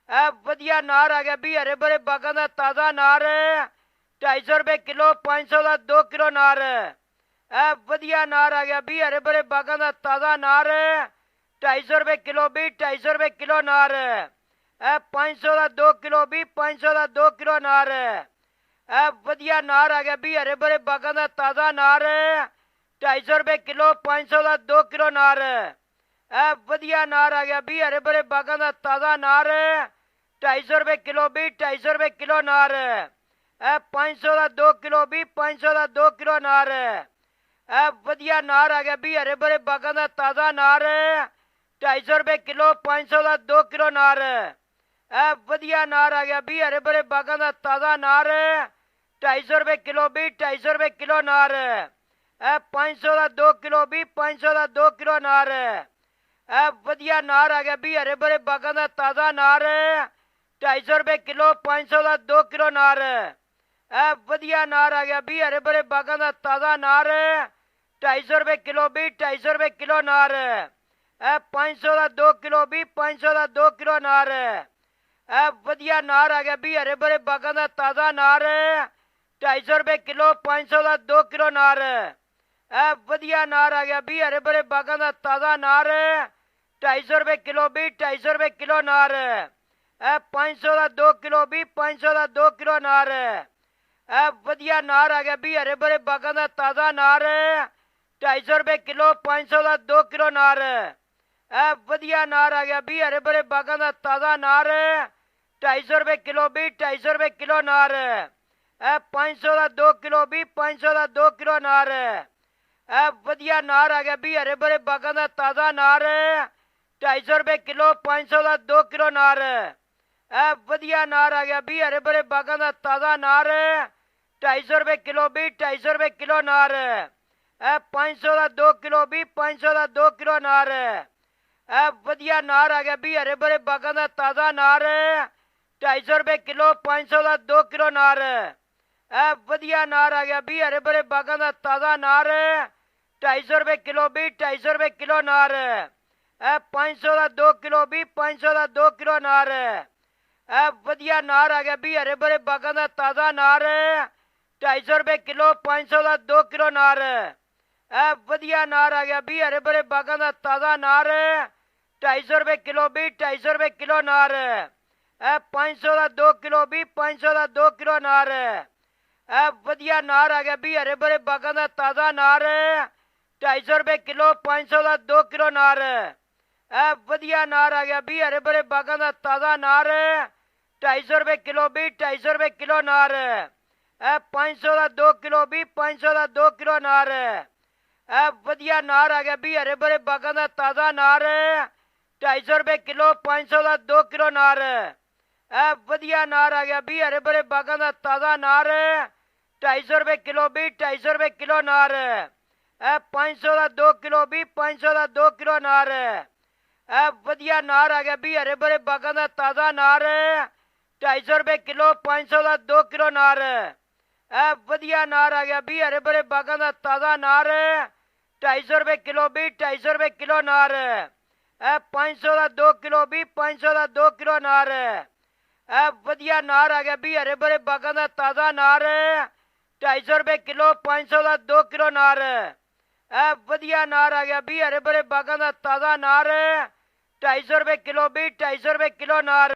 ਇਹ ਵਧੀਆ ਨਾਰ ਆ ਗਿਆ ਵੀ ਹਰੇ ਭਰੇ ਬਾਗਾਂ ਦਾ ਤਾਜ਼ਾ ਨਾਰ 250 ਰੁਪਏ ਕਿਲੋ 500 ਦਾ 2 ਕਿਲੋ ਨਾਰ। ਇਹ ਵਧੀਆ ਨਾਰ ਆ ਗਿਆ ਵੀ ਹਰੇ ਭਰੇ ਬਾਗਾਂ ਦਾ ਤਾਜ਼ਾ ਨਾਰ 250 ਰੁਪਏ ਕਿਲੋ ਵੀ 250 ਰੁਪਏ ਕਿਲੋ ਨਾਰ। ਇਹ 500 ਦਾ 2 ਕਿਲੋ ਵੀ 500 ਦਾ 2 ਕਿਲੋ ਨਾਰ। ਇਹ ਵਧੀਆ ਨਾਰ ਆ ਗਿਆ ਵੀ ਹਰੇ ਭਰੇ ਬਾਗਾਂ ਦਾ ਤਾਜ਼ਾ ਨਾਰ 250 ਰੁਪਏ ਕਿਲੋ 500 ਦਾ 2 ਕਿਲੋ ਨਾਰ। ਇਹ ਵਧੀਆ ਨਾਰ ਆ ਗਿਆ ਵੀ ਹਰੇ ਭਰੇ ਬਾਗਾਂ ਦਾ ਤਾਜ਼ਾ ਨਾਰ 250 ਰੁਪਏ ਕਿਲੋ ਵੀ 250 ਰੁਪਏ ਕਿਲੋ ਨਾਰ। ਇਹ 500 ਦਾ 2 ਕਿਲੋ ਵੀ 500 ਦਾ 2 ਕਿਲੋ ਨਾਰ। ਇਹ ਵਧੀਆ ਨਾਰ ਆ ਗਿਆ ਵੀ ਹਰੇ ਭਰੇ ਬਾਗਾਂ ਦਾ ਤਾਜ਼ਾ ਨਾਰ 250 ਰੁਪਏ ਕਿਲੋ 500 ਦਾ 2 ਕਿਲੋ ਨਾਰ। ਇਹ ਵਧੀਆ ਨਾਰ ਆ ਗਿਆ ਵੀ ਹਰੇ ਭਰੇ ਬਾਗਾਂ ਦਾ ਤਾਜ਼ਾ ਨਾਰ 250 ਰੁਪਏ ਕਿਲੋ ਵੀ 250 ਰੁਪਏ ਕਿਲੋ ਨਾਰ। ਇਹ 500 ਦਾ 2 ਕਿਲੋ ਵੀ 500 ਦਾ 2 ਕਿਲੋ ਨਾਰ। ਇਹ ਵਧੀਆ ਨਾਰ ਆ ਗਿਆ ਵੀ ਹਰੇ ਭਰੇ ਬਾਗਾਂ ਦਾ ਤਾਜ਼ਾ ਨਾਰ 250 ਰੁਪਏ ਕਿਲੋ 500 ਦਾ 2 ਕਿਲੋ ਨਾਰ। ਇਹ ਵਧੀਆ ਨਾਰ ਆ ਗਿਆ ਵੀ ਹਰੇ ਭਰੇ ਬਾਗਾਂ ਦਾ ਤਾਜ਼ਾ ਨਾਰ 250 ਰੁਪਏ ਕਿਲੋ ਵੀ 250 ਰੁਪਏ ਕਿਲੋ ਨਾਰ। ਇਹ 500 ਦਾ 2 ਕਿਲੋ ਵੀ 500 ਦਾ 2 ਕਿਲੋ ਨਾਰ। ਇਹ ਵਧੀਆ ਨਾਰ ਆ ਗਿਆ ਵੀ ਹਰੇ ਭਰੇ ਬਾਗਾਂ ਦਾ ਤਾਜ਼ਾ ਨਾਰ 250 ਰੁਪਏ ਕਿਲੋ 500 ਦਾ 2 ਕਿਲੋ ਨਾਰ। ਇਹ ਵਧੀਆ ਨਾਰ ਆ ਗਿਆ ਵੀ ਹਰੇ ਭਰੇ ਬਾਗਾਂ ਦਾ ਤਾਜ਼ਾ ਨਾਰ 250 ਰੁਪਏ ਕਿਲੋ ਵੀ 250 ਰੁਪਏ ਕਿਲੋ ਨਾਰ। ਇਹ 500 ਦਾ 2 ਕਿਲੋ ਵੀ 500 ਦਾ 2 ਕਿਲੋ ਨਾਰ। ਇਹ ਵਧੀਆ ਨਾਰ ਆ ਗਿਆ ਵੀ ਹਰੇ ਭਰੇ ਬਾਗਾਂ ਦਾ ਤਾਜ਼ਾ ਨਾਰ 250 ਰੁਪਏ ਕਿਲੋ 500 ਦਾ 2 ਕਿਲੋ ਨਾਰ। ਇਹ ਵਧੀਆ ਨਾਰ ਆ ਗਿਆ ਵੀ ਹਰੇ ਭਰੇ ਬਾਗਾਂ ਦਾ ਤਾਜ਼ਾ ਨਾਰ 250 ਰੁਪਏ ਕਿਲੋ ਵੀ 250 ਰੁਪਏ ਕਿਲੋ ਨਾਰ। ਇਹ 500 ਦਾ 2 ਕਿਲੋ ਵੀ 500 ਦਾ 2 ਕਿਲੋ ਨਾਰ। ਇਹ ਵਧੀਆ ਨਾਰ ਆ ਗਿਆ ਵੀ ਹਰੇ ਭਰੇ ਬਾਗਾਂ ਦਾ ਤਾਜ਼ਾ ਨਾਰ 250 ਰੁਪਏ ਕਿਲੋ 500 ਦਾ 2 ਕਿਲੋ ਨਾਰ। ਇਹ ਵਧੀਆ ਨਾਰ ਆ ਗਿਆ ਵੀ ਹਰੇ ਭਰੇ ਬਾਗਾਂ ਦਾ ਤਾਜ਼ਾ ਨਾਰ 250 ਰੁਪਏ ਕਿਲੋ ਵੀ 250 ਰੁਪਏ ਕਿਲੋ ਨਾਰ। ਇਹ 500 ਦਾ 2 ਕਿਲੋ ਵੀ 500 ਦਾ 2 ਕਿਲੋ ਨਾਰ। ਇਹ ਵਧੀਆ ਨਾਰ ਆ ਗਿਆ ਵੀ ਹਰੇ ਭਰੇ ਬਾਗਾਂ ਦਾ ਤਾਜ਼ਾ ਨਾਰ 250 ਰੁਪਏ ਕਿਲੋ 500 ਦਾ 2 ਕਿਲੋ ਨਾਰ। ਇਹ ਵਧੀਆ ਨਾਰ ਆ ਗਿਆ ਵੀ ਹਰੇ ਭਰੇ ਬਾਗਾਂ ਦਾ ਤਾਜ਼ਾ ਨਾਰ 250 ਰੁਪਏ ਕਿਲੋ ਵੀ 250 ਰੁਪਏ ਕਿਲੋ ਨਾਰ। ਇਹ 500 ਦਾ 2 ਕਿਲੋ ਵੀ 500 ਦਾ 2 ਕਿਲੋ ਨਾਰ। ਇਹ ਵਧੀਆ ਨਾਰ ਆ ਗਿਆ ਵੀ ਹਰੇ ਭਰੇ ਬਾਗਾਂ ਦਾ ਤਾਜ਼ਾ ਨਾਰ 250 ਰੁਪਏ ਕਿਲੋ 500 ਦਾ 2 ਕਿਲੋ ਨਾਰ। ਇਹ ਵਧੀਆ ਨਾਰ ਆ ਗਿਆ ਵੀ ਹਰੇ ਭਰੇ ਬਾਗਾਂ ਦਾ ਤਾਜ਼ਾ ਨਾਰ 250 ਰੁਪਏ ਕਿਲੋ ਵੀ 250 ਰੁਪਏ ਕਿਲੋ ਨਾਰ। ਇਹ 500 ਦਾ 2 ਕਿਲੋ ਵੀ 500 ਦਾ 2 ਕਿਲੋ ਨਾਰ। ਇਹ ਵਧੀਆ ਨਾਰ ਆ ਗਿਆ ਵੀ ਹਰੇ ਭਰੇ ਬਾਗਾਂ ਦਾ ਤਾਜ਼ਾ ਨਾਰ 250 ਰੁਪਏ ਕਿਲੋ 500 ਦਾ 2 ਕਿਲੋ ਨਾਰ। ਇਹ ਵਧੀਆ ਨਾਰ ਆ ਗਿਆ ਵੀ ਹਰੇ ਭਰੇ ਬਾਗਾਂ ਦਾ ਤਾਜ਼ਾ ਨਾਰ 250 ਰੁਪਏ ਕਿਲੋ ਵੀ 250 ਰੁਪਏ ਕਿਲੋ ਨਾਰ। ਇਹ 500 ਦਾ 2 ਕਿਲੋ ਵੀ 500 ਦਾ 2 ਕਿਲੋ ਨਾਰ। ਇਹ ਵਧੀਆ ਨਾਰ ਆ ਗਿਆ ਵੀ ਹਰੇ ਭਰੇ ਬਾਗਾਂ ਦਾ ਤਾਜ਼ਾ ਨਾਰ 250 ਰੁਪਏ ਕਿਲੋ 500 ਦਾ 2 ਕਿਲੋ ਨਾਰ। ਇਹ ਵਧੀਆ ਨਾਰ ਆ ਗਿਆ ਵੀ ਹਰੇ ਭਰੇ ਬਾਗਾਂ ਦਾ ਤਾਜ਼ਾ ਨਾਰ 250 ਰੁਪਏ ਕਿਲੋ ਵੀ 250 ਰੁਪਏ ਕਿਲੋ ਨਾਰ। ਇਹ 500 ਦਾ 2 ਕਿਲੋ ਵੀ 500 ਦਾ 2 ਕਿਲੋ ਨਾਰ। ਇਹ ਵਧੀਆ ਨਾਰ ਆ ਗਿਆ ਵੀ ਹਰੇ ਭਰੇ ਬਾਗਾਂ ਦਾ ਤਾਜ਼ਾ ਨਾਰ 250 ਰੁਪਏ ਕਿਲੋ 500 ਦਾ 2 ਕਿਲੋ ਨਾਰ। ਇਹ ਵਧੀਆ ਨਾਰ ਆ ਗਿਆ ਵੀ ਹਰੇ ਭਰੇ ਬਾਗਾਂ ਦਾ ਤਾਜ਼ਾ ਨਾਰ 250 ਰੁਪਏ ਕਿਲੋ ਵੀ 250 ਰੁਪਏ ਕਿਲੋ ਨਾਰ। ਇਹ 500 ਦਾ 2 ਕਿਲੋ ਵੀ 500 ਦਾ 2 ਕਿਲੋ ਨਾਰ। ਇਹ ਵਧੀਆ ਨਾਰ ਆ ਗਿਆ ਵੀ ਹਰੇ ਭਰੇ ਬਾਗਾਂ ਦਾ ਤਾਜ਼ਾ ਨਾਰ 250 ਰੁਪਏ ਕਿਲੋ 500 ਦਾ 2 ਕਿਲੋ ਨਾਰ। ਇਹ ਵਧੀਆ ਨਾਰ ਆ ਗਿਆ ਵੀ ਹਰੇ ਭਰੇ ਬਾਗਾਂ ਦਾ ਤਾਜ਼ਾ ਨਾਰ 250 ਰੁਪਏ ਕਿਲੋ ਵੀ 250 ਰੁਪਏ ਕਿਲੋ ਨਾਰ।